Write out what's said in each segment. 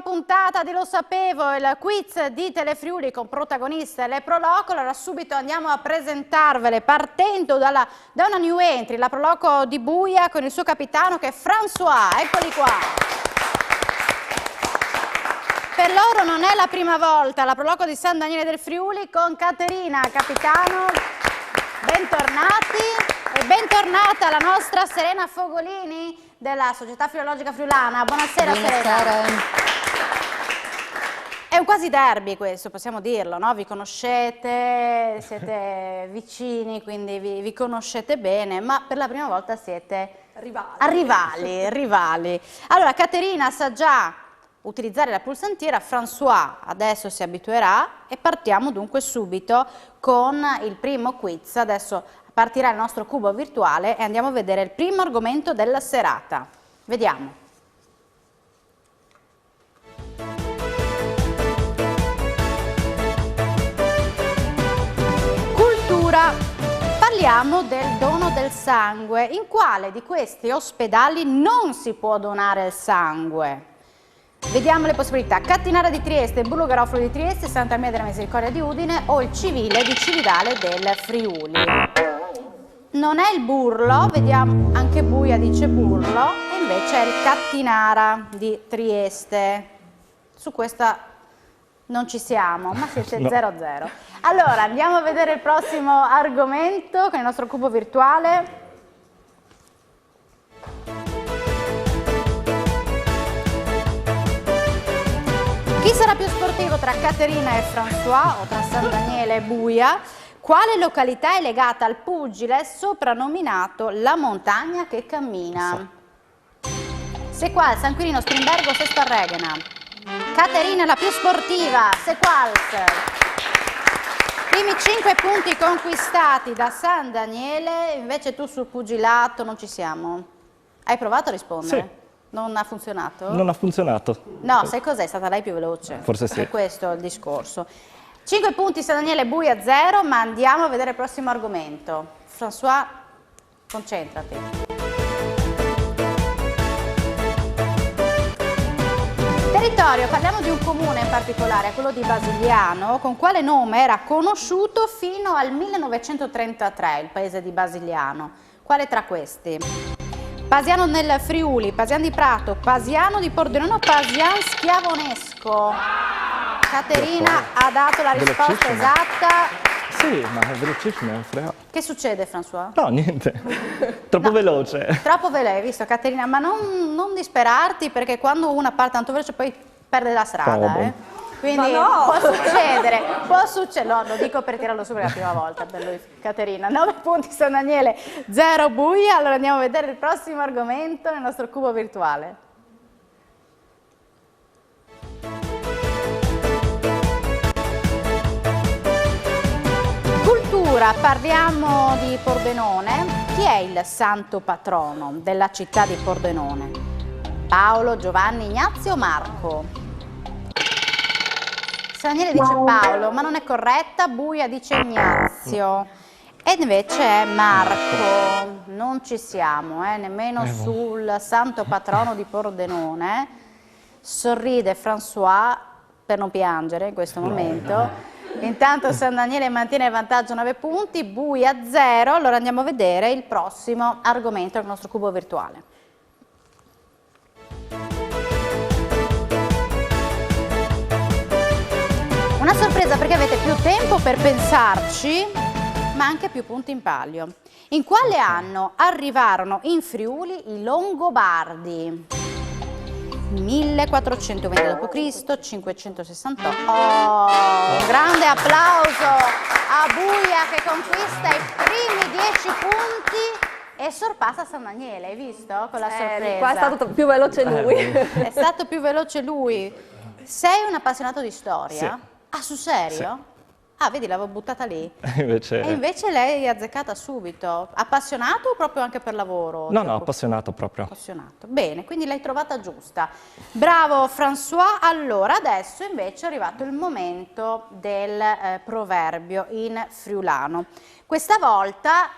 puntata di Lo Sapevo, il quiz di Telefriuli con protagoniste le Proloco. Allora subito andiamo a presentarvele partendo da una new entry, la Proloco di Buia con il suo capitano che è François, eccoli qua. Per loro non è la prima volta, la Proloco di San Daniele del Friuli con Caterina, capitano, bentornati e bentornata la nostra Serena Fogolini della Società Filologica Friulana. Buonasera, Serena. È un quasi derby questo, possiamo dirlo, no? Vi conoscete, siete vicini, quindi vi conoscete bene, ma per la prima volta siete rivali. Allora, Caterina sa già utilizzare la pulsantiera, François adesso si abituerà e partiamo dunque subito con il primo quiz. Adesso partirà il nostro cubo virtuale e andiamo a vedere il primo argomento della serata. Vediamo. Cultura. Parliamo del dono del sangue. In quale di questi ospedali non si può donare il sangue? Vediamo le possibilità: Cattinara di Trieste, Bullo Garofalo di Trieste, Santa Maria della Misericordia di Udine o il Civile di Cividale del Friuli. Non è il Burlo, vediamo, anche Buia dice Burlo, e invece è il Cattinara di Trieste. Su questa non ci siamo, ma siete 0-0. Allora, andiamo a vedere il prossimo argomento con il nostro cubo virtuale. Chi sarà più sportivo tra Caterina e François o tra San Daniele e Buia? Quale località è legata al pugile soprannominato la montagna che cammina? Se qual, San Quirino, Strimbergo, Sesta Regena. Caterina la più sportiva, se quals. Primi 5 punti conquistati da San Daniele, invece tu sul pugilato non ci siamo. Hai provato a rispondere? Sì. Non ha funzionato? Non ha funzionato. No, sai cos'è? È stata lei più veloce. Forse sì. È questo il discorso. 5 punti San Daniele, Buia 0, ma andiamo a vedere il prossimo argomento. François, concentrati. Territorio, parliamo di un comune in particolare, quello di Basigliano, con quale nome era conosciuto fino al 1933, il paese di Basigliano. Quale tra questi? Pasiano nel Friuli, Pasiano di Prato, Pasiano di Pordenone o Pasian Schiavonesco? Caterina ha dato la risposta esatta. Sì, ma è velocissimo, non frega. Che succede, François? No, niente. Troppo veloce. Troppo veloce, hai visto, Caterina? Ma non disperarti, perché quando una parte tanto veloce poi perde la strada, Quindi no! può succedere, no, lo dico per tirarlo su per la prima volta, per lui, Caterina. 9 punti San Daniele, 0 Buia. Allora andiamo a vedere il prossimo argomento nel nostro cubo virtuale. Cultura, parliamo di Pordenone. Chi è il santo patrono della città di Pordenone? Paolo, Giovanni, Ignazio o Marco? San Daniele dice Paolo, ma non è corretta. Buia dice Ignazio. E invece è Marco. Non ci siamo, nemmeno sul santo patrono di Pordenone. Sorride François per non piangere in questo momento. Intanto San Daniele mantiene il vantaggio 9 punti, Buia 0. Allora andiamo a vedere il prossimo argomento del nostro cubo virtuale. Una sorpresa perché avete più tempo per pensarci, ma anche più punti in palio. In quale anno arrivarono in Friuli i Longobardi? 1420 d.C., 568. Oh, un grande applauso a Buia che conquista i primi 10 punti e sorpassa San Daniele, hai visto? Con la sorpresa. Qua è stato più veloce lui. È stato più veloce lui. Sei un appassionato di storia? Sì. Ah, sul serio? Sì. Ah, vedi, l'avevo buttata lì. Invece... E invece lei è azzeccata subito. Appassionato o proprio anche per lavoro? No, appassionato proprio. Appassionato. Bene, quindi l'hai trovata giusta. Bravo François. Allora, adesso invece è arrivato il momento del proverbio in friulano. Questa volta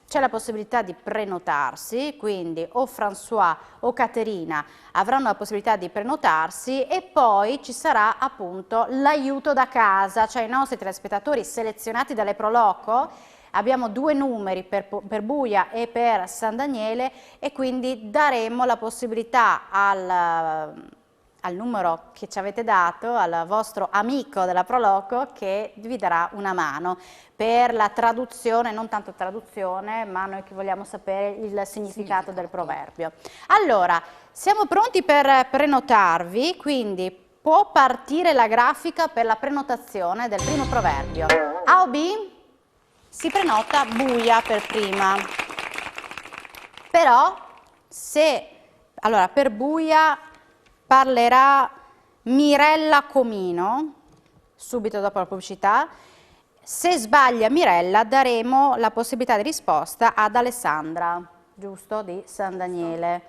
c'è la possibilità di prenotarsi, quindi o François o Caterina avranno la possibilità di prenotarsi e poi ci sarà appunto l'aiuto da casa, cioè i nostri telespettatori selezionati dalle Proloco. Abbiamo 2 numeri per Buia e per San Daniele e quindi daremo la possibilità al numero che ci avete dato, al vostro amico della Proloco, che vi darà una mano per la traduzione, non tanto traduzione, ma noi che vogliamo sapere il significato del proverbio. Allora, siamo pronti per prenotarvi, quindi può partire la grafica per la prenotazione del primo proverbio. A o B? Si prenota Buia per prima. Però, allora, per Buia parlerà Mirella Comino, subito dopo la pubblicità. Se sbaglia Mirella daremo la possibilità di risposta ad Alessandra, giusto, di San Daniele.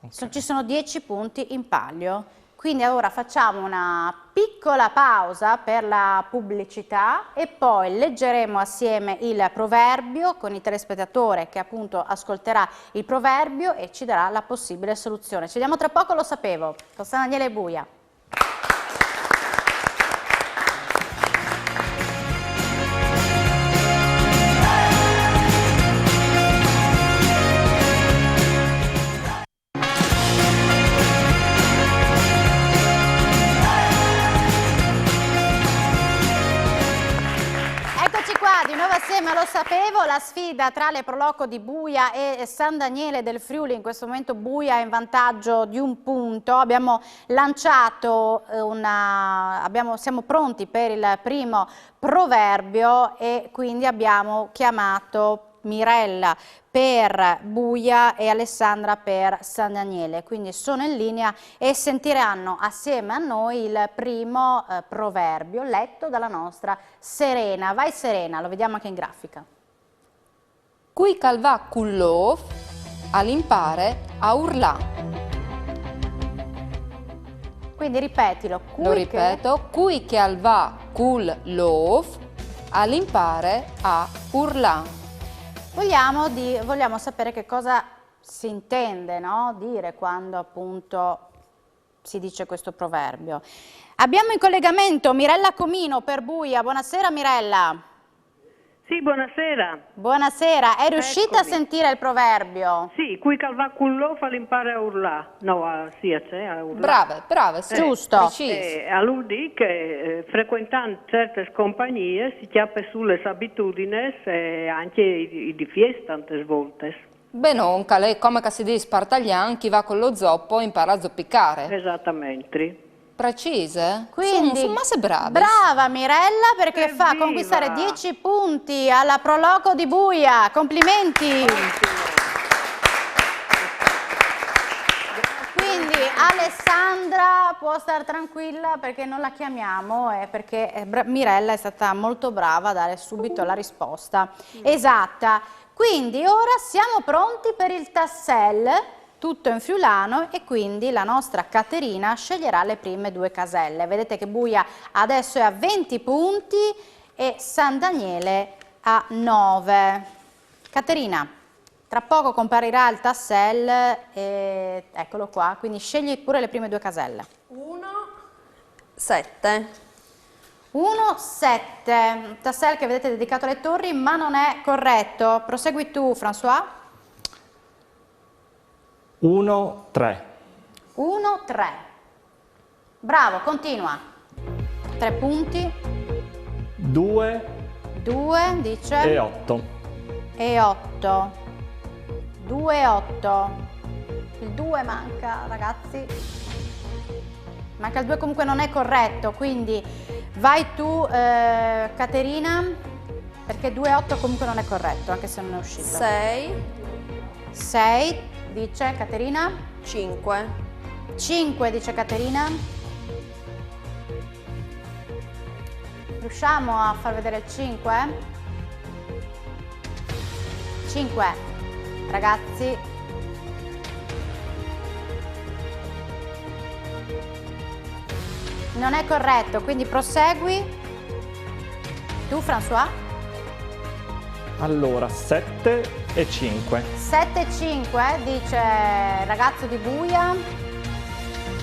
Okay. Ci sono 10 punti in palio. Quindi ora facciamo una piccola pausa per la pubblicità e poi leggeremo assieme il proverbio con il telespettatore che appunto ascolterà il proverbio e ci darà la possibile soluzione. Ci vediamo tra poco, lo sapevo, con San Daniele e Buia. Assieme Lo sapevo, la sfida tra le Proloco di Buia e San Daniele del Friuli. In questo momento Buia è in vantaggio di 1 punto. Abbiamo lanciato siamo pronti per il primo proverbio e quindi abbiamo chiamato Mirella per Buia e Alessandra per San Daniele, quindi sono in linea e sentiranno assieme a noi il primo proverbio letto dalla nostra Serena. Vai Serena, lo vediamo anche in grafica. Cui calva cullov all'impare a urlà. Quindi ripetilo. Lo ripeto, cui calva cullov all'impare a urlà. Vogliamo sapere che cosa si intende, no? Dire quando appunto si dice questo proverbio. Abbiamo in collegamento Mirella Comino per Buia. Buonasera Mirella. Sì, buonasera. Buonasera, è riuscita a sentire il proverbio? Sì, cui calva cullo fa l'impare a urlà. No, sì, a Brave, urlà. brave, sì, giusto. All'UDI che frequentando certe compagnie si chiappa sulle abitudini e anche di fiesta tante volte. Beh, non, come che si dice spartaglian, chi va con lo zoppo impara a zoppicare. Esattamente. Precise? Quindi, sono masse brave. Brava Mirella perché fa Evviva! conquistare 10 punti alla Proloco di Buia. Complimenti! Quindi Alessandra può stare tranquilla perché non la chiamiamo perché Mirella è stata molto brava a dare subito la risposta esatta. Quindi ora siamo pronti per il tassel, tutto in friulano, e quindi la nostra Caterina sceglierà le prime 2 caselle. Vedete che Buia adesso è a 20 punti e San Daniele a 9. Caterina, tra poco comparirà il tassel e eccolo qua, quindi scegli pure le prime 2 caselle. 1, 7. 1, 7, tassel che vedete dedicato alle torri, ma non è corretto. Prosegui tu, François. 1, 3. 1, 3. Bravo, continua. 3 punti. 2 2, dice. e 8. E 8. 2, 8. Il 2 manca, ragazzi. Manca il 2, comunque non è corretto, quindi vai tu, Caterina, perché 2 e 8 comunque non è corretto, anche se non è uscito. 6. 6, dice Caterina. 5. 5, dice Caterina. Riusciamo a far vedere il 5? 5, ragazzi. Non è corretto, quindi prosegui. Tu, François? Allora, 7 e 5. 7,5 dice il ragazzo di Buia.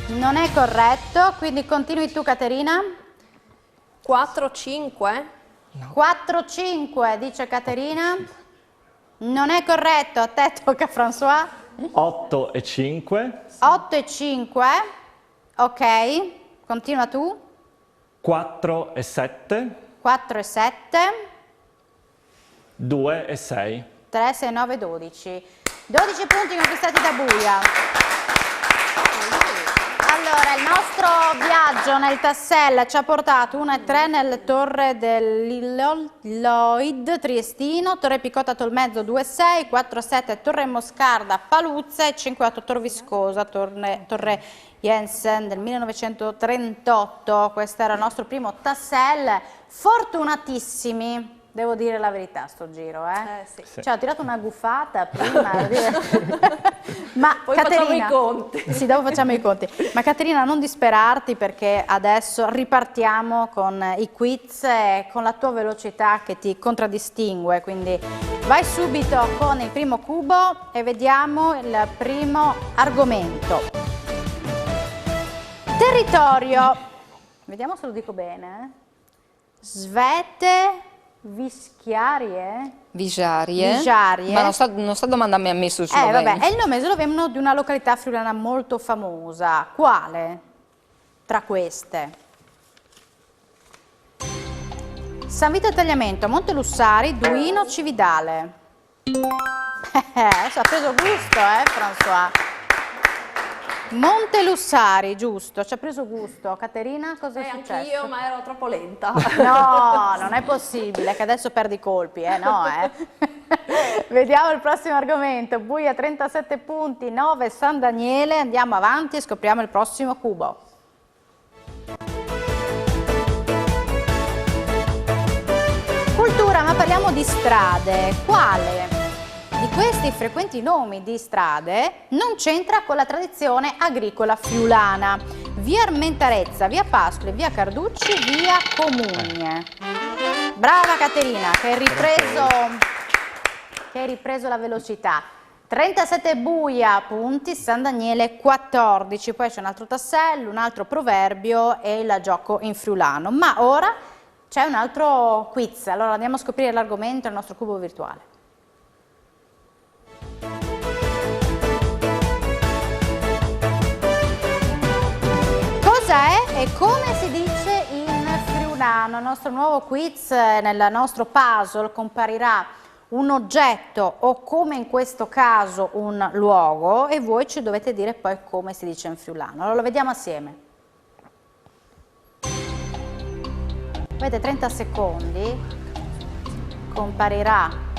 Non è corretto, quindi continui tu Caterina. 4, 5. 4,5 dice Caterina. Non è corretto, a te tocca François. 8 e 5. 8,5. Ok, continua tu. 4 e 7. 4,7. 2 e 6. 3, 6, 9, 12. 12 punti conquistati da Buia. Allora, il nostro viaggio nel Tassel ci ha portato 1 e 3 nelle torre dell'Illoid Triestino, Torre Picota Tolmezzo 2 e 6, 4 e 7 Torre Moscarda Paluzza e 5 e 8 Tor Viscosa, Torre Jensen del 1938. Questo era il nostro primo Tassel. Fortunatissimi. Devo dire la verità sto giro, Sì. Cioè, ho tirato una buffata prima, devo dire. Ma Poi Caterina, facciamo i conti. Sì, dopo facciamo i conti. Ma Caterina, non disperarti perché adesso ripartiamo con i quiz e con la tua velocità che ti contraddistingue. Quindi vai subito con il primo cubo e vediamo il primo argomento. Territorio. Vediamo se lo dico bene. Svete Vischiarie? Vigiarie. Vigiarie. Ma non sta domandando a me sul sloveno. Vabbè, è il nome sloveno di una località friulana molto famosa. Quale tra queste? San Vito Tagliamento, Montelussari, Duino, Cividale. Adesso ha preso gusto, François. Montelussari, giusto, ci ha preso gusto. Caterina, cosa è successo? Anch'io, ma ero troppo lenta. No, non è possibile, che adesso perdi colpi, no, Vediamo il prossimo argomento. Buia 37 punti, 9 San Daniele. Andiamo avanti e scopriamo il prossimo cubo. Cultura, ma parliamo di strade. Quale di questi frequenti nomi di strade non c'entra con la tradizione agricola friulana? Via Armentarezza, via Pascoli, via Carducci, via Comugne. Brava Caterina, che hai ripreso la velocità. 37 Buia, punti, San Daniele 14. Poi c'è un altro tassello, un altro proverbio e il gioco in friulano. Ma ora c'è un altro quiz. Allora andiamo a scoprire l'argomento del nostro cubo virtuale. Cos'è e come si dice in friulano? Il nostro nuovo quiz, nel nostro puzzle comparirà un oggetto o, come in questo caso, un luogo e voi ci dovete dire poi come si dice in friulano. Allora lo vediamo assieme. Avete 30 secondi, comparirà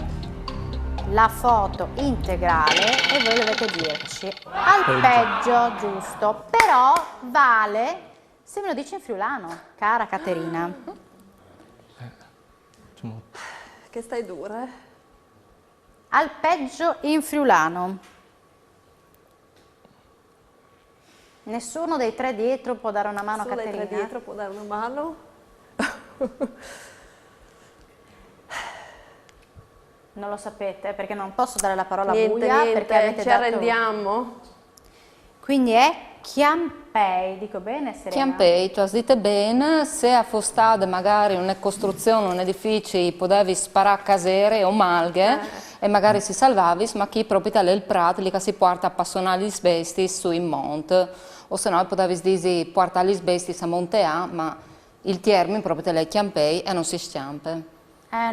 la foto integrale e voi dovete dirci al peggio, giusto, però vale se me lo dici in friulano, cara Caterina. Che stai dura, Al peggio in friulano. Nessuno dei tre dietro può dare una mano a Solo dai Caterina? tre dietro può dare una mano. Non lo sapete perché non posso dare la parola a Niente, Buia perché avete ci dato... arrendiamo. Quindi è Chiampei, dico bene Serena? Chiampei, tu hai detto bene, se a fostade magari una costruzione, un edificio, potevi sparare casere o malghe e magari si salvavi, ma chi proprietà del prato lì che si porta a appassionare gli sbesti su in monte, o se no potevi dire portare gli sbesti a monte A, ma il termine proprietà del Chiampei e non si sciampe.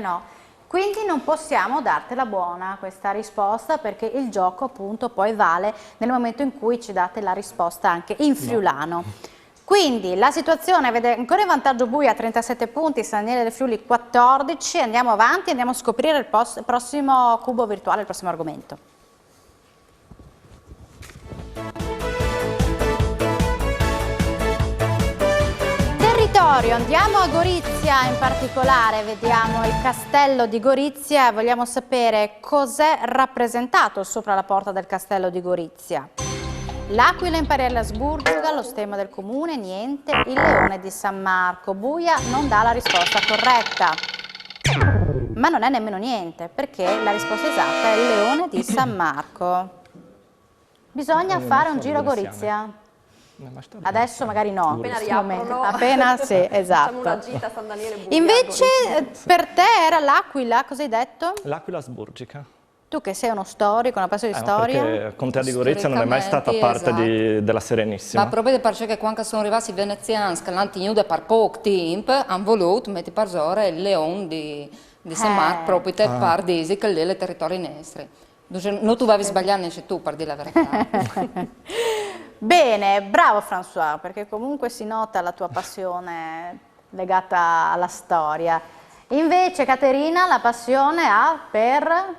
No. Quindi non possiamo dartela buona questa risposta perché il gioco appunto poi vale nel momento in cui ci date la risposta anche in friulano. Quindi la situazione vede ancora in vantaggio Buia 37 punti, San Daniele del Friuli 14, andiamo avanti, andiamo a scoprire il prossimo cubo virtuale, il prossimo argomento. Territorio, andiamo a Gorizia in particolare, vediamo il castello di Gorizia e vogliamo sapere cos'è rappresentato sopra la porta del castello di Gorizia. L'aquila imperiale asburgica, lo stemma del comune, niente, il leone di San Marco. Buia non dà la risposta corretta. ma non è nemmeno niente, perché la risposta esatta è il leone di San Marco. Bisogna fare un giro a Gorizia. Adesso magari no, in Appena questo momento. riaprono. Appena sì, Facciamo esatto. una gita a San Daniele Buia. Invece per te era l'Aquila, cosa hai detto? L'Aquila asburgica. Tu che sei uno storico, una passione di Ma storia. perché Contea di Gorizia non è mai stata parte della Serenissima. Ma proprio perché quando sono arrivati i veneziani, l'antignude per poco tempo, hanno voluto mettere per zora il leone di San Marco, proprio per par disi che lì è il territorio nostro. Non tu vai sbagliando neanche tu, per dire la verità. Bene, bravo François, perché comunque si nota la tua passione legata alla storia. Invece Caterina la passione ha per...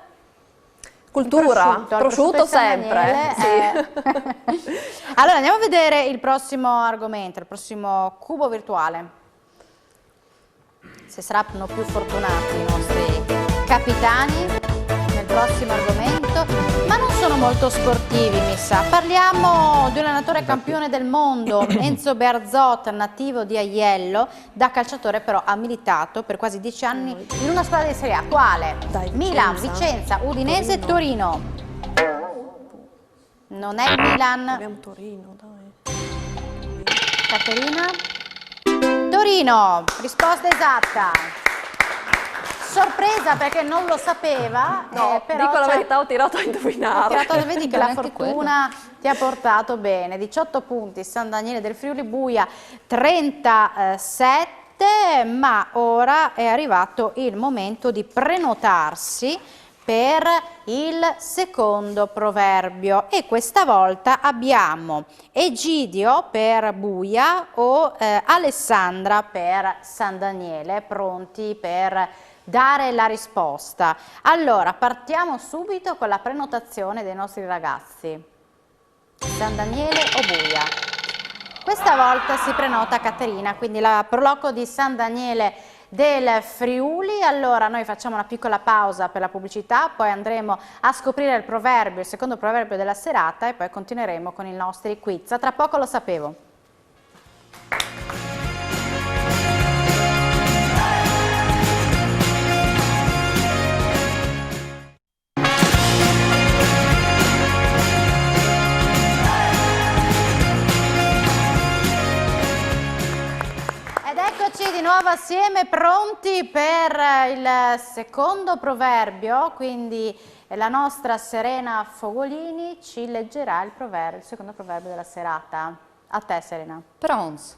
Cultura, il prosciutto di San Daniele, sempre. Allora andiamo a vedere il prossimo argomento, il prossimo cubo virtuale. Se saranno più fortunati i nostri capitani nel prossimo argomento, ma non sono molto sportivi, mi sa. Parliamo di un allenatore campione del mondo, Enzo Bearzot, nativo di Aiello. Da calciatore però ha militato per quasi 10 anni in una squadra di Serie A. Quale? Dai, Milan, Vicenza. Vicenza, Udinese, Torino. Non è il Milan. Abbiamo Torino, dai. Caterina? Torino, risposta esatta. Sorpresa perché non lo sapeva, No, però dico la c'è- verità, ho tirato a indovinare. vedi che la Anche fortuna ti ha portato bene. 18 punti, San Daniele del Friuli Buia 37, ma ora è arrivato il momento di prenotarsi per il secondo proverbio e questa volta abbiamo Egidio per Buia o Alessandra per San Daniele, pronti per dare la risposta. Allora, partiamo subito con la prenotazione dei nostri ragazzi. San Daniele o Buia? Questa volta si prenota Caterina, quindi la proloco di San Daniele del Friuli. Allora noi facciamo una piccola pausa per la pubblicità, poi andremo a scoprire il proverbio, il secondo proverbio della serata e poi continueremo con i nostri quiz. A tra poco lo sapevo. Ed eccoci di nuovo assieme, pronti per il secondo proverbio, quindi la nostra Serena Fogolini ci leggerà il secondo proverbio della serata. A te Serena. Prons.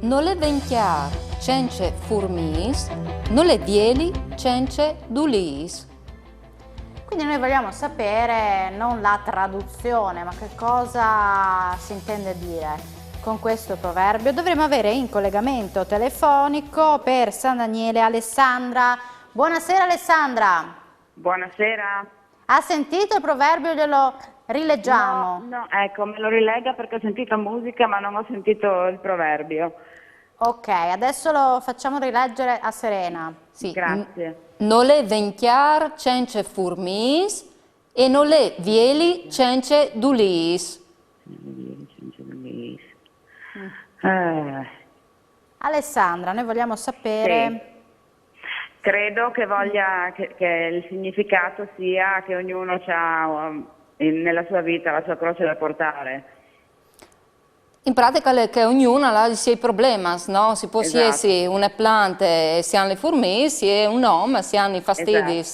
Non le venchiar cence furmis, non le dieli cence dulis. Quindi noi vogliamo sapere non la traduzione, ma che cosa si intende dire con questo proverbio. Dovremo avere in collegamento telefonico per San Daniele Alessandra. Buonasera Alessandra. Buonasera. Ha sentito il proverbio? Glielo rileggiamo. No, ecco, me lo rilega perché ho sentito musica ma non ho sentito il proverbio. Ok, adesso lo facciamo rileggere a Serena. Sì. Grazie. Non le venchiar cence furmis e non le vieli cence dulis. Alessandra, noi vogliamo sapere... Credo che voglia che il significato sia che ognuno ha nella sua vita la sua croce da portare. In pratica che ognuno ha i suoi problemi, no? Si può sia Esatto. una pianta e si hanno le formiche, sia un uomo, si hanno i fastidi,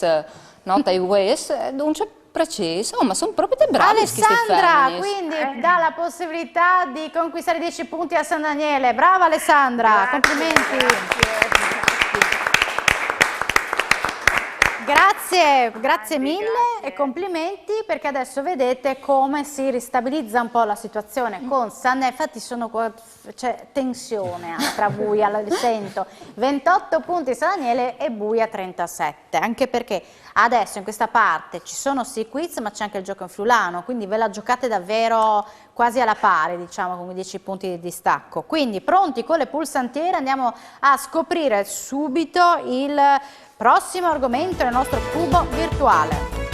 no? Dai ues, non c'è preciso, ma sono proprio dei bravi Alessandra, quindi dà la possibilità di conquistare 10 punti a San Daniele. Brava Alessandra, complimenti. Grazie mille e complimenti perché adesso vedete come si ristabilizza un po' la situazione con San Daniele. Infatti c'è tensione tra Buia, lo sento. 28 punti San Daniele e Buia 37, anche perché adesso in questa parte ci sono sì quiz ma c'è anche il gioco in friulano, quindi ve la giocate davvero quasi alla pari, diciamo, con 10 punti di distacco. Quindi pronti con le pulsantiere, andiamo a scoprire subito il prossimo argomento nel nostro cubo virtuale.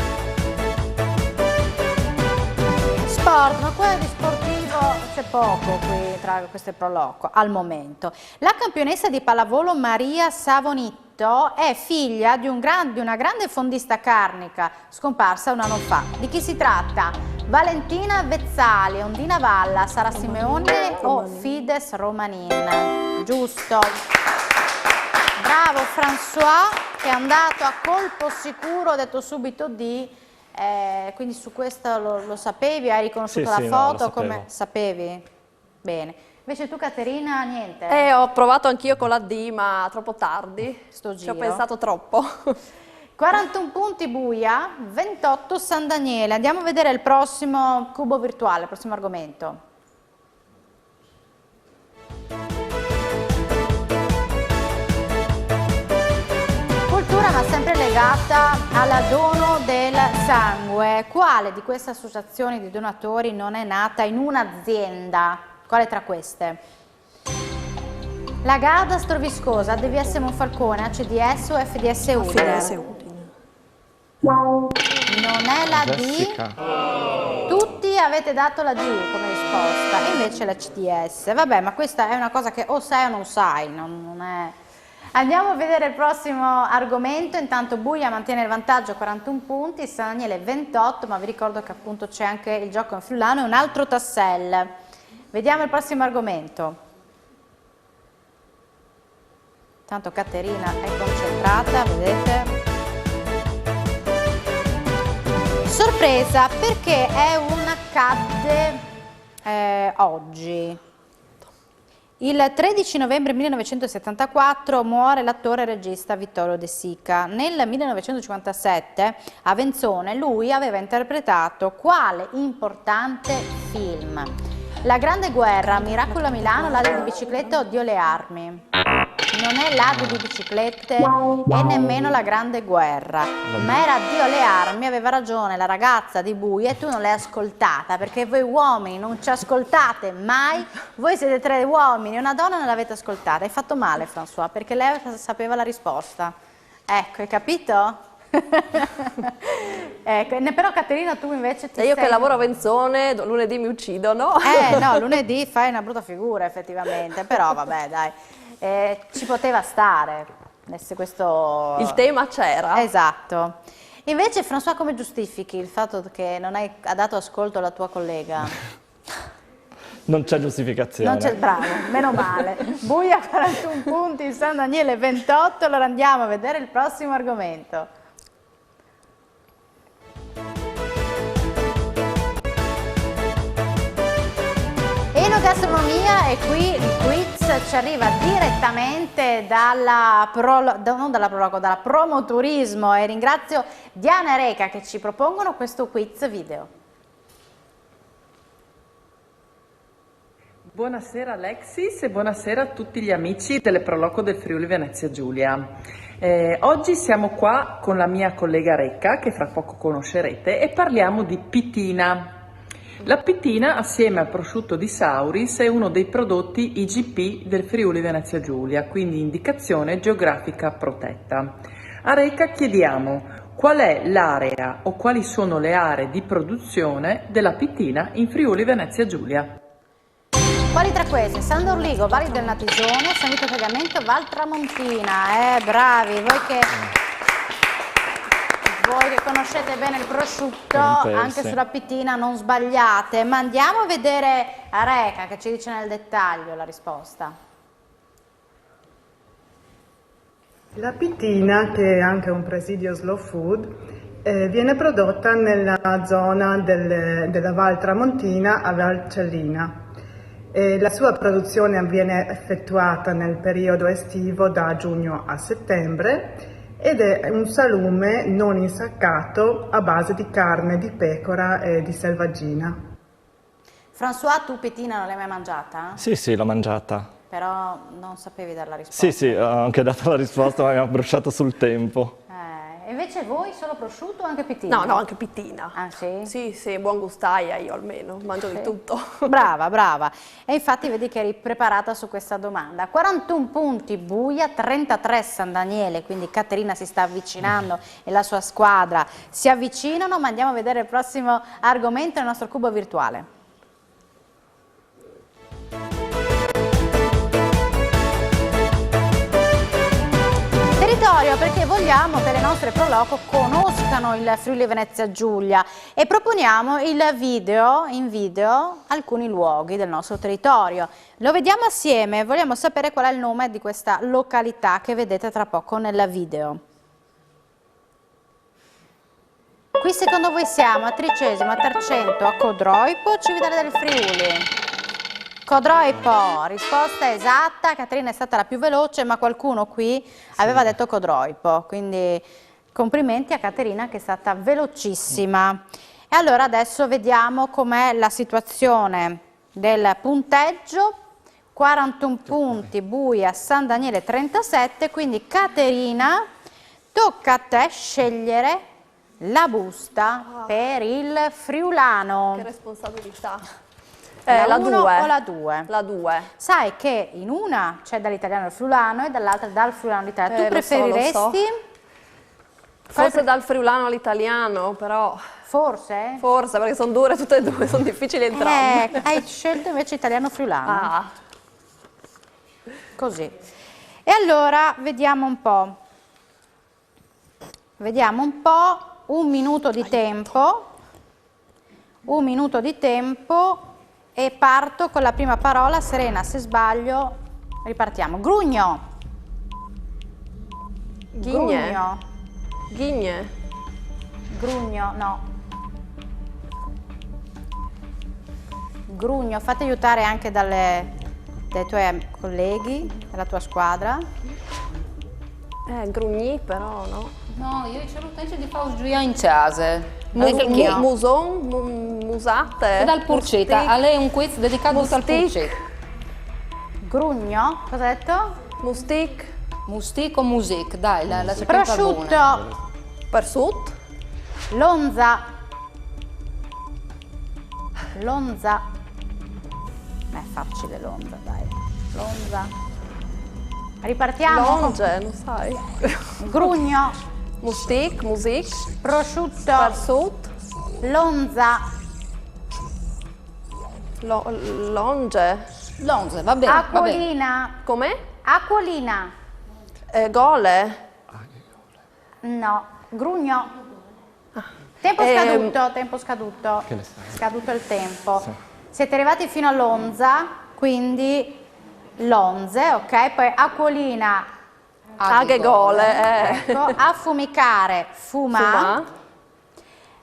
Sport, ma quello di sportivo c'è poco qui tra queste proloco al momento. La campionessa di pallavolo Maria Savonitto Subito è figlia di una grande fondista carnica scomparsa un anno fa. Di chi si tratta? Valentina Vezzali, Ondina Valla, Sara Simeone o Fides Romanin? Giusto. Bravo François, che è andato a colpo sicuro, ha detto subito di, quindi su questo lo sapevi, hai riconosciuto la foto? No, come sapevi? Bene. Invece tu Caterina, niente? Ho provato anch'io con la D, ma troppo tardi. Sto Ci ho giro. pensato troppo. 41 punti Buia, 28 San Daniele. Andiamo a vedere il prossimo cubo virtuale, il prossimo argomento. Cultura ma sempre legata alla dono del sangue. Quale di queste associazioni di donatori non è nata in un'azienda? Quale tra queste? La Garda Astroviscosa, DVS Monfalcone, ACDS o FDS Udine? Non è la Jessica. D. Tutti avete dato la D come risposta, e invece la CDS. Vabbè, ma questa è una cosa che o sai o non sai, non è... Andiamo a vedere il prossimo argomento. Intanto Buia mantiene il vantaggio, 41 punti, San Daniele 28, ma vi ricordo che appunto c'è anche il gioco in Friulano e un altro tassello. Vediamo il prossimo argomento. Intanto Caterina è concentrata, vedete? Sorpresa, perché è un accadde oggi. Il 13 novembre 1974 muore l'attore e regista Vittorio De Sica. Nel 1957 a Venzone lui aveva interpretato quale importante film? La Grande Guerra, Miracolo a Milano, Ladri di biciclette o Dio le armi? Non è Ladri di biciclette e nemmeno La Grande Guerra, ma era Dio le armi. Aveva ragione la ragazza di Buia e tu non l'hai ascoltata, perché voi uomini non ci ascoltate mai. Voi siete 3 uomini e una donna, non l'avete ascoltata. Hai fatto male François, perché lei sapeva la risposta. Ecco, hai capito? Ecco, però Caterina tu invece ti Io che lavoro a Venzone, lunedì mi uccidono. no, lunedì fai una brutta figura effettivamente, però vabbè dai, ci poteva stare questo... Il tema c'era. Esatto. Invece François, come giustifichi il fatto che non hai dato ascolto alla tua collega? Non c'è giustificazione. Non c'è, bravo, meno male. Buia 41 punti, San Daniele 28, allora andiamo a vedere il prossimo argomento. Enogastronomia, e qui il quiz ci arriva direttamente dalla Promoturismo, e ringrazio Diana e Reca che ci propongono questo quiz video. Buonasera Alexis e buonasera a tutti gli amici delle Proloco del Friuli Venezia Giulia. Oggi siamo qua con la mia collega Reca, che fra poco conoscerete, e parliamo di pitina. La pitina, assieme al prosciutto di Sauris, è uno dei prodotti IGP del Friuli Venezia Giulia, quindi indicazione geografica protetta. A Reca chiediamo qual è l'area o quali sono le aree di produzione della pitina in Friuli Venezia Giulia. Quali tra queste? San Dorligo, Valli del Natisone, San Vito Pagamento, Val Tramontina. Bravi, voi che conoscete bene il prosciutto, anche sulla pitina non sbagliate. Ma andiamo a vedere a Reca che ci dice nel dettaglio la risposta. La pitina, che è anche un presidio slow food, viene prodotta nella zona della Val Tramontina a Valcellina. La sua produzione viene effettuata nel periodo estivo da giugno a settembre ed è un salume non insaccato a base di carne di pecora e di selvaggina. François, tu pitina non l'hai mai mangiata? Sì, l'ho mangiata. Però non sapevi dare la risposta. Sì, ho anche dato la risposta, ma mi ha bruciato sul tempo. Invece voi solo prosciutto o anche pitina? No, anche pitina. Ah sì? Sì, buon gustaia io almeno, mangio di tutto. Brava. E infatti vedi che eri preparata su questa domanda. 41 punti Buia, 33 San Daniele, quindi Caterina si sta avvicinando e la sua squadra si avvicinano, ma andiamo a vedere il prossimo argomento nel nostro cubo virtuale. territorio, perché vogliamo che le nostre pro loco conoscano il Friuli Venezia Giulia e proponiamo in video alcuni luoghi del nostro territorio. Lo vediamo assieme, vogliamo sapere qual è il nome di questa località che vedete tra poco nel video. Qui secondo voi siamo a Tricesimo, a Tarcento, a Codroipo, Cividale del Friuli? Codroipo, risposta esatta, Caterina è stata la più veloce, ma qualcuno qui aveva detto Codroipo, quindi complimenti a Caterina che è stata velocissima. E allora adesso vediamo com'è la situazione del punteggio, 41 punti, Buia, San Daniele 37, quindi Caterina, tocca a te scegliere la busta per il friulano. Che responsabilità. La 1 2. o la 2? La 2. Sai che in una c'è dall'italiano al friulano e dall'altra dal friulano all'italiano. Tu Lo preferiresti? so. Forse dal friulano all'italiano, però... Forse? Forse, perché sono dure tutte e due, sono difficili entrambe. Hai scelto invece italiano-friulano. Ah. Così. E allora vediamo un po'. Vediamo un po'. Un minuto di tempo. Un minuto di tempo. E parto con la prima parola. Serena, se sbaglio, ripartiamo. Grugno. Ghigne. Grugno. Ghigne. Grugno, no. Grugno, fate aiutare anche dai tuoi colleghi, dalla tua squadra. Grugni però, no? No, io c'ero tempo di fare giuia in case. Muson, musate. E dal Purceta, a lei un quiz dedicato al Mustic. Purceta. Grugno, cosa hai detto? Mustic. Mustic o music? Dai, la seconda Prosciutto. Persut. Lonza. Lonza. È facile Lonza, dai. Lonza. Ripartiamo. Longe, non sai. Grugno. Mustic, music. Prosciutto. Persut. Lonza. Longe. Lonze, va bene. Acquolina. Com'è? Acquolina. Gole. No. Grugno. Tempo scaduto, tempo scaduto. Scaduto il tempo. Sì. Siete arrivati fino a Lonza, quindi Lonze, ok? Poi Acquolina, Gole. ecco. Affumicare, fuma.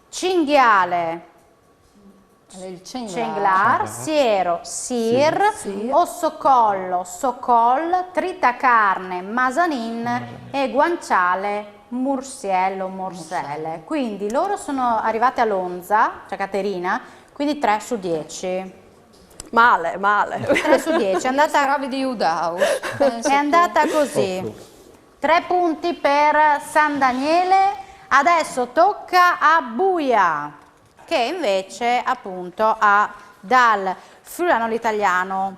Cinghiale, Il cinglar. Siero, sir. Ossocollo, socol. Tritacarne, masanin. E guanciale, mursiello, morsele. Quindi loro sono arrivate a Lonza, cioè Caterina, quindi 3 su 10. Male. 3 su 10, è andata, Bravi di Udaus. è andata così. 3 punti per San Daniele. Adesso tocca a Buia, che invece appunto ha dal friulano all'italiano.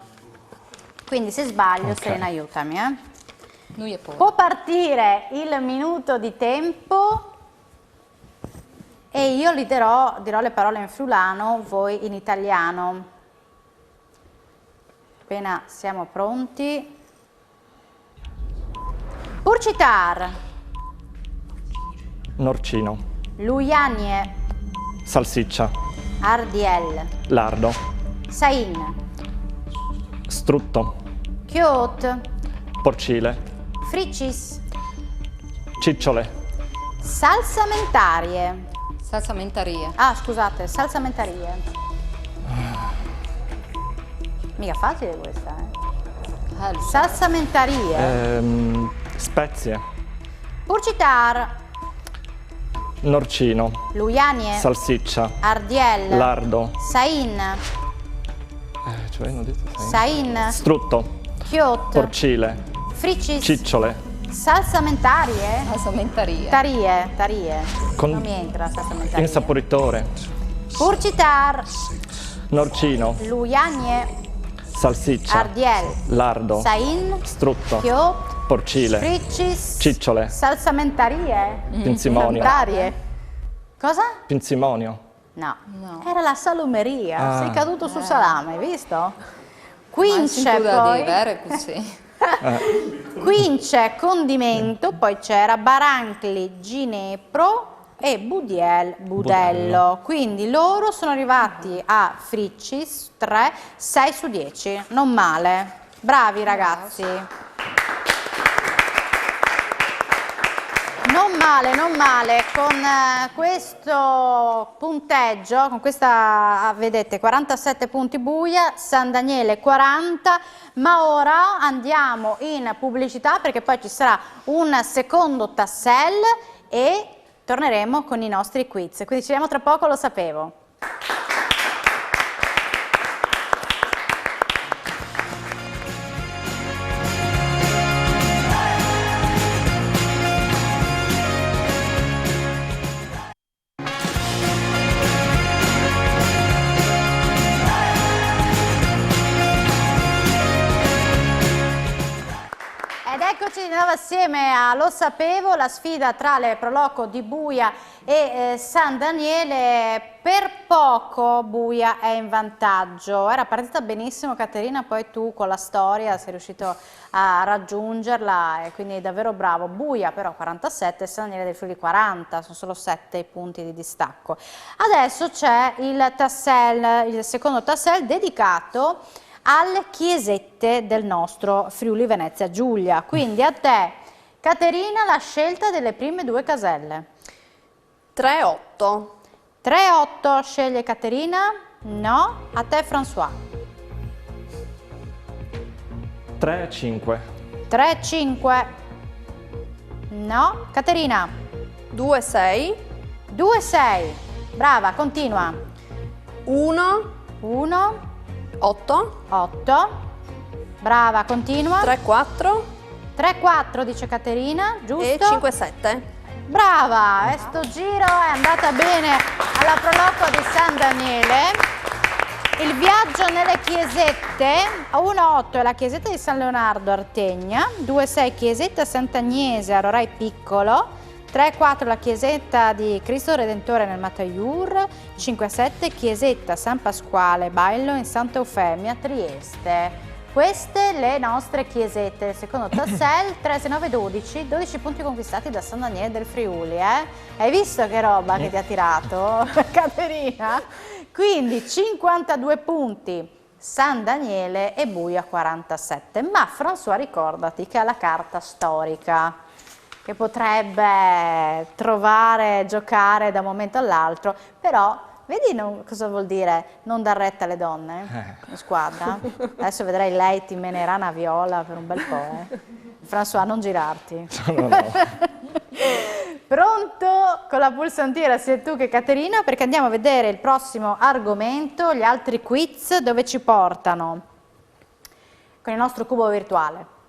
Quindi se sbaglio, Serena, aiutami. Noi e poi. Può partire il minuto di tempo e io gli dirò le parole in friulano, voi in italiano. Appena siamo pronti. Purcitar. Norcino. Luianie. Salsiccia. Ardiel. Lardo. Sain. Strutto. Chiot. Porcile. Fricis. Cicciole. Salsamentarie. Salsamentaria. Ah, scusate, salsamentarie. Mica facile questa, Salsamentarie. Spezie. Purcitar. Norcino. Luianie. Salsiccia. Ardiel. Lardo. Sain. Cioè, non ho detto Sain. Strutto. Chiot. Porcile. Fricis. Cicciole. Salsamentarie. Salsamentaria. Tarie. Con- Non mi entra salsamentarie. Insaporitore. Purcitar. Norcino. Luianie. Salsiccia. Ardiel. Lardo. Sain. Strutto. Chiot. Porcile. Fricis. Cicciole. Salsamentarie. Pinzimonio. Salsamentarie. Cosa? Pinzimonio. No. Era la salumeria. Ah. Sei caduto sul salame, hai visto? Ma Quince da poi. dire, così. Quince, condimento, poi c'era Barancli, Ginepro e Budiel, Budello. Quindi loro sono arrivati a Friccis 3, 6 su 10, non male. Bravi ragazzi. Non male, non male, con questo punteggio, con questa, vedete, 47 punti Buia, San Daniele 40, ma ora andiamo in pubblicità perché poi ci sarà un secondo tassello e torneremo con i nostri quiz. Quindi ci vediamo tra poco, lo sapevo. Eccoci di nuovo assieme a Lo Sapevo, la sfida tra le Proloco di Buia e San Daniele. Per poco Buia è in vantaggio, era partita benissimo Caterina, poi tu con la storia sei riuscito a raggiungerla e quindi davvero bravo. Buia però 47, San Daniele del Friuli 40, sono solo 7 i punti di distacco. Adesso c'è il secondo tassello dedicato alle chiesette del nostro Friuli Venezia Giulia. Quindi a te, Caterina, la scelta delle prime due caselle. 3-8. 3-8 sceglie Caterina? No. A te, François? 3-5. 3-5? No. Caterina? 2-6. 2-6. Brava, continua. 1. 1. 8. 8. Brava, continua. 3-4. 3-4 dice Caterina, giusto? E 5-7. Brava, sto giro è andata bene alla Proloco di San Daniele. Il viaggio nelle chiesette, 1-8 è la chiesetta di San Leonardo Artegna, 2-6 chiesetta Sant'Agnese a Rorai Piccolo, 3-4 la chiesetta di Cristo Redentore nel Mataiur, 5-7 chiesetta San Pasquale Bailo in Santa Eufemia Trieste. Queste le nostre chiesette del secondo tassello, 3, 6, 9, 12 punti conquistati da San Daniele del Friuli. Hai visto che roba che ti ha tirato, Caterina? Quindi 52 punti San Daniele e Buia 47. Ma François, ricordati che ha la carta storica, che potrebbe trovare, giocare da un momento all'altro, però vedi cosa vuol dire non dar retta alle donne in squadra? Adesso vedrai lei ti menerà una viola per un bel po'. François, non girarti. No. Pronto con la pulsantiera sia tu che Caterina, perché andiamo a vedere il prossimo argomento, gli altri quiz dove ci portano con il nostro cubo virtuale.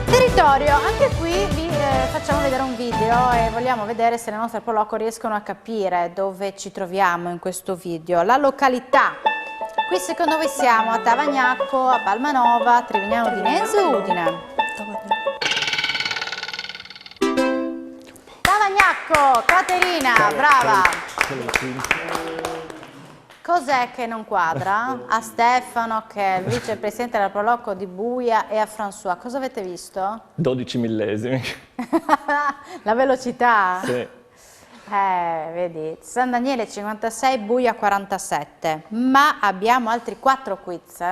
Territorio, anche qui vi facciamo vedere un video e vogliamo vedere se le nostre Proloco riescono a capire dove ci troviamo in questo video. La località, qui secondo voi siamo a Tavagnacco, a Palmanova, Trevignano Udinese o Udine? Tavagnacco, Caterina, brava! Cos'è che non quadra? A Stefano, che è il vicepresidente della Proloco di Buia, e a François. Cosa avete visto? 12 millesimi. La velocità? Sì. Vedi, San Daniele 56, Buia 47. Ma abbiamo altri 4 quiz,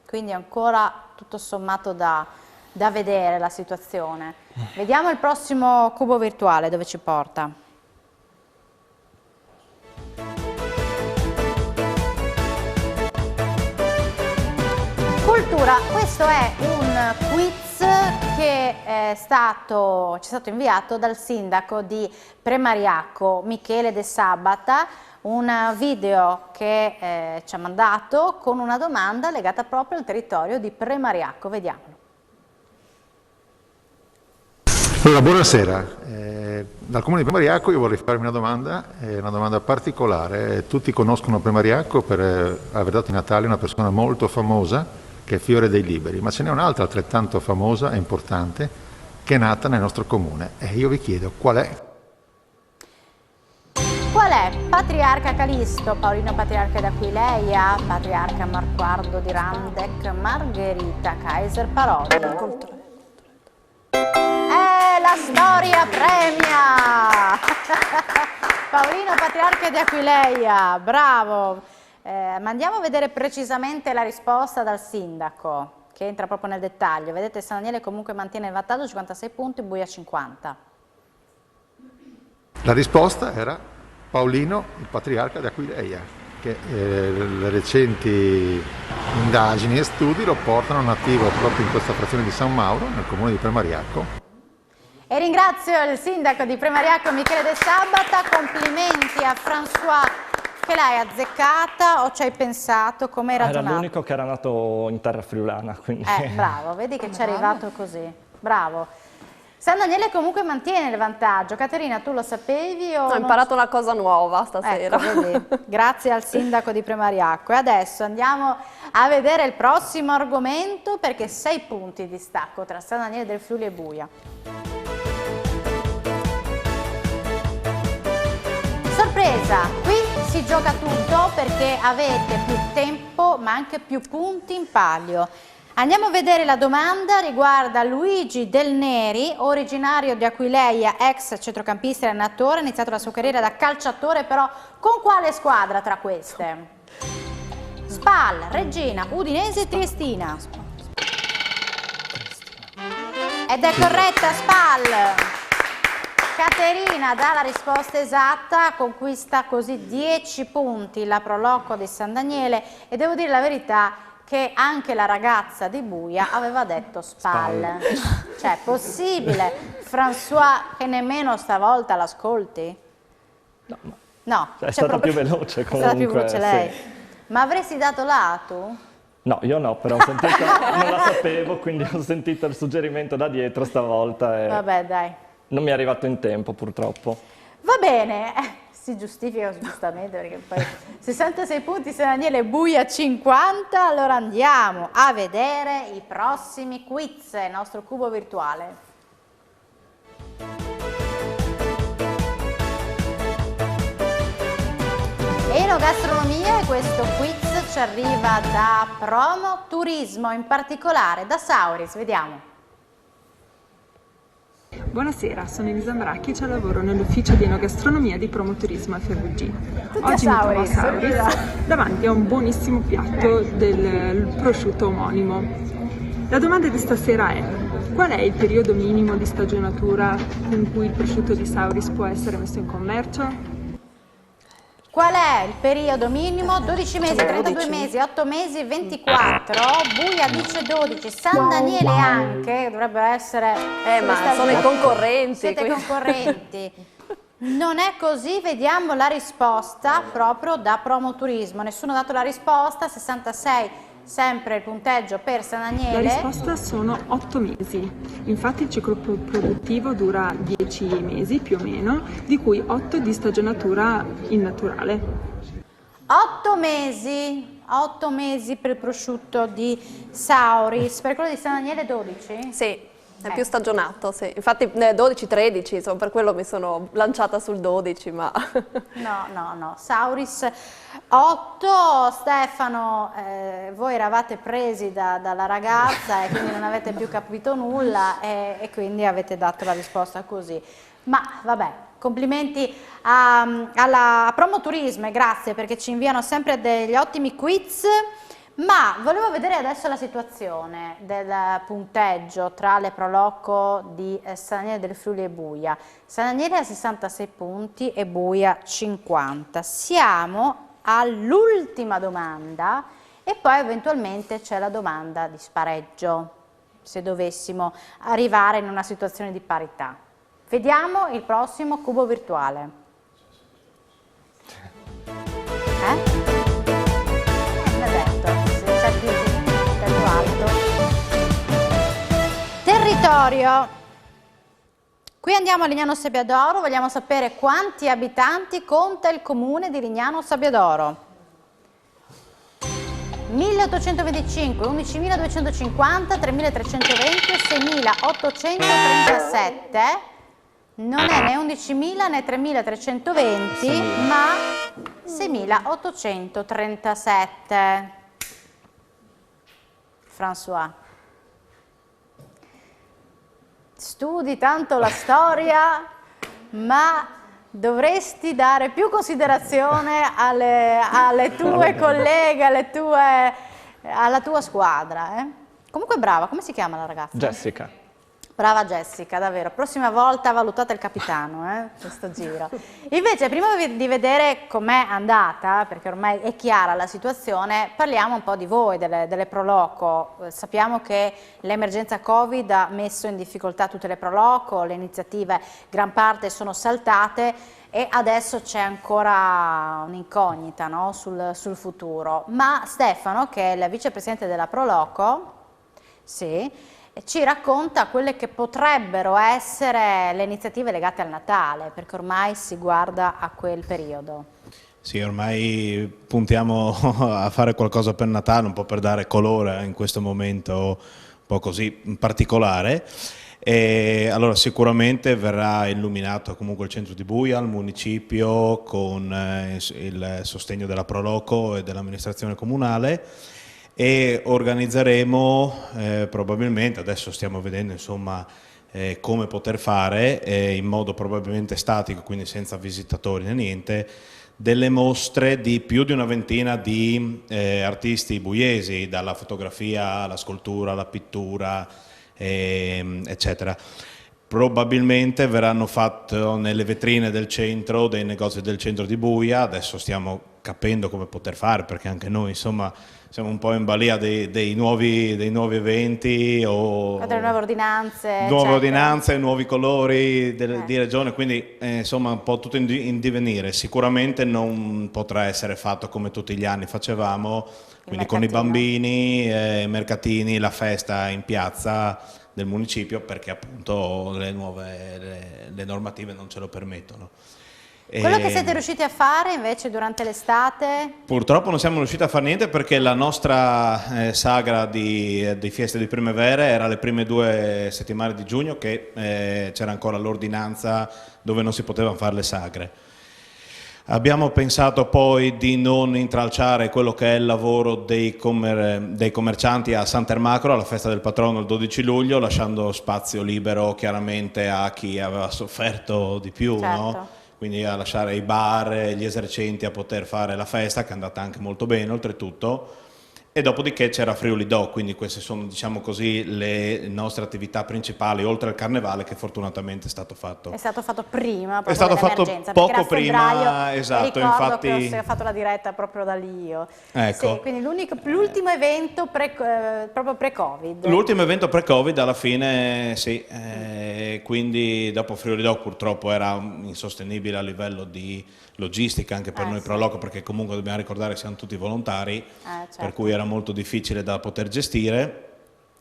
quindi ancora tutto sommato da vedere la situazione. Vediamo il prossimo cubo virtuale dove ci porta. Cultura, questo è un quiz che ci è stato inviato dal sindaco di Premariacco, Michele De Sabata, un video che ci ha mandato con una domanda legata proprio al territorio di Premariacco. Vediamolo. Allora, buonasera. Dal comune di Premariacco io vorrei farmi una domanda particolare. Tutti conoscono Premariacco per aver dato in Natale una persona molto famosa, che è Fiore dei Liberi, ma ce n'è un'altra altrettanto famosa e importante che è nata nel nostro comune. E io vi chiedo qual è? Qual è? c'è Patriarca Calisto, Paolino Patriarca d'Aquileia, Patriarca Marquardo di Randec, Margherita Kaiser Parodi. La storia premia! Paolino Patriarca di Aquileia, bravo! Ma andiamo a vedere precisamente la risposta dal sindaco, che entra proprio nel dettaglio. Vedete, San Daniele comunque mantiene il vantaggio, 56 punti, Buia 50. La risposta era Paolino, il Patriarca di Aquileia, che le recenti indagini e studi lo portano nativo proprio in questa frazione di San Mauro, nel comune di Premariacco. E ringrazio il sindaco di Premariacco, Michele De Sabata. Complimenti a François, che l'hai azzeccata o ci hai pensato, come hai ragionato? Era l'unico che era nato in terra friulana, quindi... Bravo, vedi che ci è arrivato così, bravo. San Daniele comunque mantiene il vantaggio. Caterina, tu lo sapevi o ho imparato una cosa nuova stasera. Ecco, vedi? Grazie al sindaco di Premariacco. E adesso andiamo a vedere il prossimo argomento, perché 6 punti di distacco tra San Daniele del Friuli e Buia. Sorpresa, qui si gioca tutto perché avete più tempo ma anche più punti in palio. Andiamo a vedere la domanda, riguarda Luigi Del Neri, originario di Aquileia, ex centrocampista e allenatore, ha iniziato la sua carriera da calciatore, però con quale squadra tra queste? Spal, Reggina, Udinese e Triestina. Ed è corretta Spal. Caterina dà la risposta esatta, conquista così 10 punti la Pro Loco di San Daniele, e devo dire la verità che anche la ragazza di Buia aveva detto Spal. Cioè, possibile? François, che nemmeno stavolta l'ascolti? No. È stata più veloce comunque. È stata più veloce lei. Sì. Ma avresti dato la tu? No, io no, però ho sentito, non la sapevo, quindi ho sentito il suggerimento da dietro stavolta. E... Vabbè, dai. Non mi è arrivato in tempo, purtroppo. Va bene, si giustifica giustamente, perché poi 66 punti San Daniele, Buia 50. Allora andiamo a vedere i prossimi quiz, il nostro cubo virtuale. Enogastronomia, e questo quiz ci arriva da Promo Turismo, in particolare da Sauris. Vediamo. Buonasera, sono Elisa Mracchi e lavoro nell'ufficio di enogastronomia di Promoturismo FVG. Oggi mi trovo a Sauris davanti a un buonissimo piatto del prosciutto omonimo. La domanda di stasera è: qual è il periodo minimo di stagionatura con cui il prosciutto di Sauris può essere messo in commercio? Qual è il periodo minimo? 12 mesi, 32 mesi, 8 mesi, 24. Buia dice 12. San Daniele anche, dovrebbe essere... ma sono i concorrenti. Siete concorrenti. Non è così, vediamo la risposta proprio da Promoturismo. Nessuno ha dato la risposta, 66 sempre il punteggio per San Daniele. La risposta sono 8 mesi. Infatti il ciclo produttivo dura 10 mesi più o meno, di cui 8 di stagionatura innaturale. 8 mesi. 8 mesi per il prosciutto di Sauris. Per quello di San Daniele 12? Sì. È più stagionato, sì. Infatti 12-13, insomma, per quello mi sono lanciata sul 12, ma... No. Sauris 8. Stefano, voi eravate presi dalla ragazza e quindi non avete più capito nulla e quindi avete dato la risposta così. Ma vabbè, complimenti alla Promoturismo e grazie perché ci inviano sempre degli ottimi quiz. Ma volevo vedere adesso la situazione del punteggio tra le Pro Loco di San Daniele del Friuli e Buia. San Daniele ha 66 punti e Buia 50. Siamo all'ultima domanda e poi eventualmente c'è la domanda di spareggio, se dovessimo arrivare in una situazione di parità. Vediamo il prossimo cubo virtuale. Territorio. Qui andiamo a Lignano Sabbiadoro, vogliamo sapere quanti abitanti conta il comune di Lignano Sabbiadoro. 1825, 11.250, 3.320 o 6.837. Non è né 11.000 né 3.320, ma 6.837. François. Studi tanto la storia, ma dovresti dare più considerazione alle tue colleghe, alla tua squadra. Comunque brava, come si chiama la ragazza? Jessica. Brava Jessica, davvero. Prossima volta valutate il capitano, questo giro. Invece, prima di vedere com'è andata, perché ormai è chiara la situazione, parliamo un po' di voi, delle Pro Loco. Sappiamo che l'emergenza Covid ha messo in difficoltà tutte le Pro Loco, le iniziative gran parte sono saltate e adesso c'è ancora un'incognita, no? sul futuro. Ma Stefano, che è il vicepresidente della Pro Loco, sì, ci racconta quelle che potrebbero essere le iniziative legate al Natale, perché ormai si guarda a quel periodo. Sì, ormai puntiamo a fare qualcosa per Natale, un po' per dare colore in questo momento un po' così particolare. E allora sicuramente verrà illuminato comunque il centro di Buia, il municipio con il sostegno della Pro Loco e dell'amministrazione comunale. E organizzeremo probabilmente, adesso stiamo vedendo insomma come poter fare in modo probabilmente statico, quindi senza visitatori né niente, delle mostre di più di una ventina di artisti buiesi, dalla fotografia alla scultura, alla pittura, eccetera. Probabilmente verranno fatte nelle vetrine del centro, dei negozi del centro di Buia. Adesso stiamo capendo come poter fare, perché anche noi insomma siamo un po' in balia dei nuovi eventi o delle nuove ordinanze. Nuove ordinanze, nuovi colori di regione, quindi insomma un po' tutto in divenire. Sicuramente non potrà essere fatto come tutti gli anni facevamo, quindi con i bambini, mercatini, la festa in piazza del municipio, perché appunto le normative non ce lo permettono. Quello che siete riusciti a fare invece durante l'estate? Purtroppo non siamo riusciti a fare niente, perché la nostra sagra di Fieste di Primavera era le prime 2 settimane di giugno, che c'era ancora l'ordinanza dove non si potevano fare le sagre. Abbiamo pensato poi di non intralciare quello che è il lavoro dei commercianti a Sant'Ermacro, alla festa del patrono il 12 luglio, lasciando spazio libero chiaramente a chi aveva sofferto di più, certo. no? Quindi a lasciare i bar, gli esercenti a poter fare la festa, che è andata anche molto bene oltretutto. E dopodiché c'era Friuli Do, quindi queste sono, diciamo così, le nostre attività principali, oltre al carnevale, che fortunatamente è stato fatto. È stato fatto prima, è stato fatto poco prima, esatto, infatti. Che ho fatto la diretta proprio da lì io. Ecco. Sì, quindi l'ultimo evento proprio pre-Covid. L'ultimo evento pre-Covid alla fine, sì, quindi dopo Friuli Do purtroppo era insostenibile a livello di logistica anche per noi Pro Loco, perché comunque dobbiamo ricordare che siamo tutti volontari, certo. Per cui era molto difficile da poter gestire,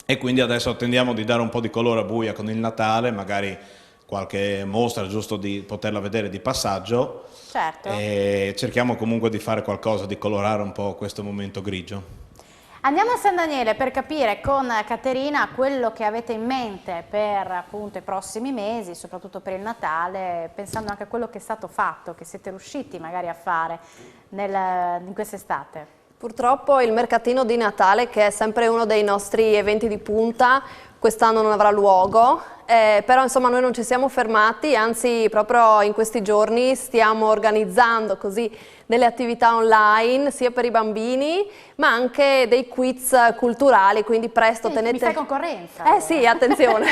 e quindi adesso attendiamo di dare un po' di colore a Buia con il Natale, magari qualche mostra giusto di poterla vedere di passaggio, certo. E cerchiamo comunque di fare qualcosa, di colorare un po' questo momento grigio. Andiamo a San Daniele per capire con Caterina quello che avete in mente per appunto i prossimi mesi, soprattutto per il Natale, pensando anche a quello che è stato fatto, che siete riusciti magari a fare in quest'estate. Purtroppo il mercatino di Natale, che è sempre uno dei nostri eventi di punta, quest'anno non avrà luogo, però insomma noi non ci siamo fermati, anzi proprio in questi giorni stiamo organizzando così delle attività online sia per i bambini ma anche dei quiz culturali, quindi presto tenete... Mi fai concorrenza? Sì, attenzione,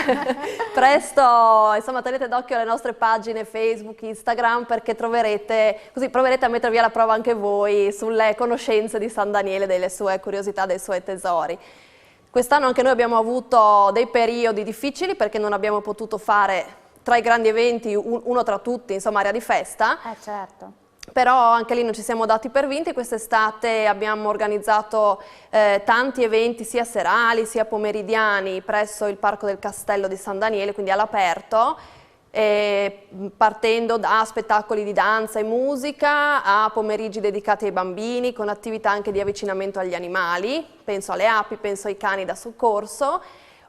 presto insomma tenete d'occhio le nostre pagine Facebook, Instagram, perché proverete a mettervi alla prova anche voi sulle conoscenze di San Daniele, delle sue curiosità, dei suoi tesori. Quest'anno anche noi abbiamo avuto dei periodi difficili perché non abbiamo potuto fare tra i grandi eventi, uno tra tutti, insomma, Aria di Festa. Certo. Però anche lì non ci siamo dati per vinti. Quest'estate abbiamo organizzato tanti eventi sia serali sia pomeridiani presso il Parco del Castello di San Daniele, quindi all'aperto, partendo da spettacoli di danza e musica a pomeriggi dedicati ai bambini con attività anche di avvicinamento agli animali, penso alle api, penso ai cani da soccorso,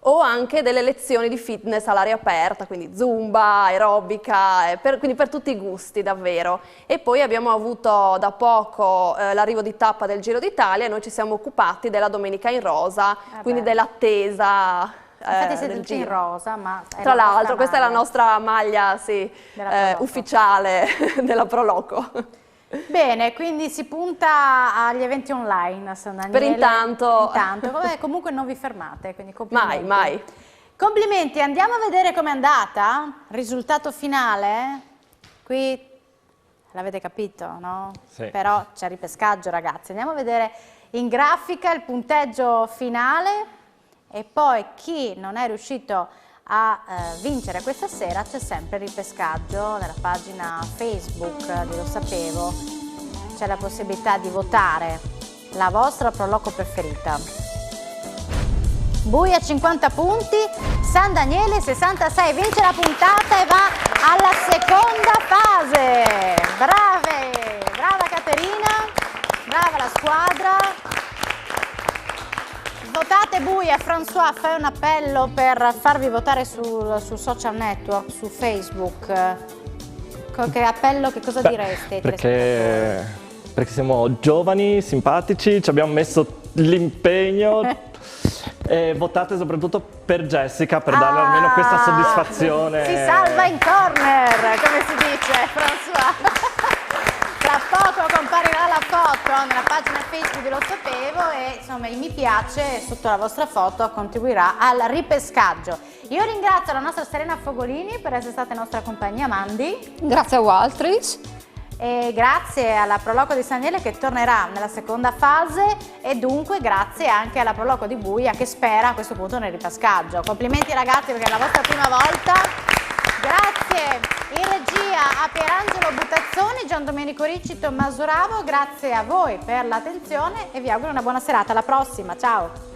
o anche delle lezioni di fitness all'aria aperta, quindi zumba, aerobica, quindi per tutti i gusti davvero. E poi abbiamo avuto da poco l'arrivo di tappa del Giro d'Italia e noi ci siamo occupati della Domenica in Rosa, quindi dell'attesa. Infatti siete tutti in rosa, ma tra l'altro questa è la nostra maglia, sì, ufficiale della Proloco. Bene, quindi si punta agli eventi online a San Daniele. Per intanto. Comunque non vi fermate, quindi complimenti. Mai. Complimenti, andiamo a vedere com'è andata? Risultato finale? Qui l'avete capito, no? Sì. Però c'è ripescaggio, ragazzi. Andiamo a vedere in grafica il punteggio finale. E poi chi non è riuscito a vincere questa sera c'è sempre il ripescaggio nella pagina Facebook di Lo Sapevo, c'è la possibilità di votare la vostra Proloco preferita. Buia 50 punti, San Daniele 66, vince la puntata e va alla seconda fase. Brava Caterina, brava la squadra. Votate Buia. François, fai un appello per farvi votare sul social network, su Facebook. Che appello, che cosa direste? Perché siamo giovani, simpatici, ci abbiamo messo l'impegno e votate soprattutto per Jessica per darle almeno questa soddisfazione. Si salva in corner, come si dice, François. Tra poco comparirà la foto nella pagina Facebook di Lo Sapevo e insomma il mi piace sotto la vostra foto contribuirà al ripescaggio. Io ringrazio la nostra Serena Fogolini per essere stata in nostra compagnia, Mandy. Grazie a Waltris. E grazie alla Proloco di San Daniele che tornerà nella seconda fase e dunque grazie anche alla Proloco di Buia che spera a questo punto nel ripescaggio. Complimenti ragazzi perché è la vostra prima volta. Grazie in regia a Pierangelo Butazzoni, Gian Domenico Ricci, Tommaso Ravo, grazie a voi per l'attenzione e vi auguro una buona serata, alla prossima, ciao!